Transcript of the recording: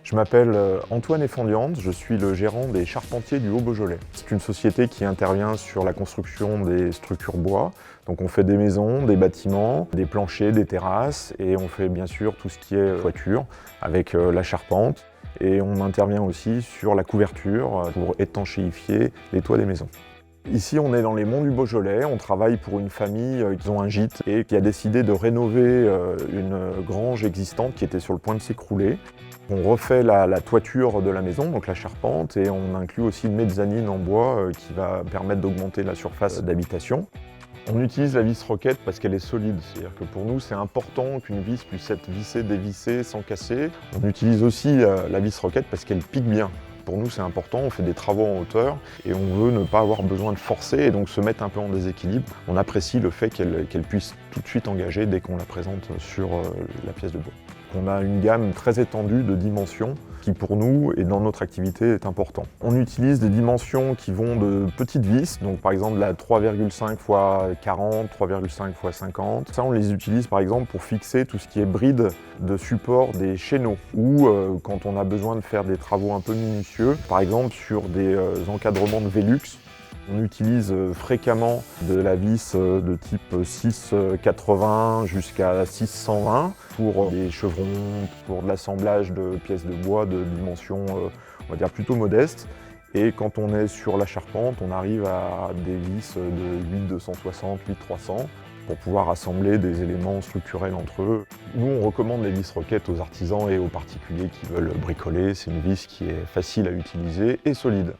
Je m'appelle Antoine Effandiante, je suis le gérant des Charpentiers du Haut-Beaujolais. C'est une société qui intervient sur la construction des structures bois. Donc on fait des maisons, des bâtiments, des planchers, des terrasses et on fait bien sûr tout ce qui est toiture avec la charpente. Et on intervient aussi sur la couverture pour étanchéifier les toits des maisons. Ici, on est dans les monts du Beaujolais, on travaille pour une famille qui ont un gîte et qui a décidé de rénover une grange existante qui était sur le point de s'écrouler. On refait la toiture de la maison, donc la charpente, et on inclut aussi une mezzanine en bois qui va permettre d'augmenter la surface d'habitation. On utilise la vis roquette parce qu'elle est solide, c'est-à-dire que pour nous c'est important qu'une vis puisse être vissée, dévissée sans casser. On utilise aussi la vis roquette parce qu'elle pique bien. Pour nous c'est important, on fait des travaux en hauteur et on veut ne pas avoir besoin de forcer et donc se mettre un peu en déséquilibre. On apprécie le fait qu'elle puisse tout de suite engager dès qu'on la présente sur la pièce de bois. On a une gamme très étendue de dimensions qui pour nous et dans notre activité est important. On utilise des dimensions qui vont de petites vis, donc par exemple la 3,5 x 40, 3,5 x 50. Ça on les utilise par exemple pour fixer tout ce qui est bride de support des chéneaux ou quand on a besoin de faire des travaux un peu minutieux, par exemple sur des encadrements de Velux. On utilise fréquemment de la vis de type 6,80 jusqu'à 6,120 pour des chevrons, pour de l'assemblage de pièces de bois de dimension, on va dire plutôt modeste. Et quand on est sur la charpente, on arrive à des vis de 8,260, 8,300 pour pouvoir assembler des éléments structurels entre eux. Nous, on recommande les vis roquettes aux artisans et aux particuliers qui veulent bricoler. C'est une vis qui est facile à utiliser et solide.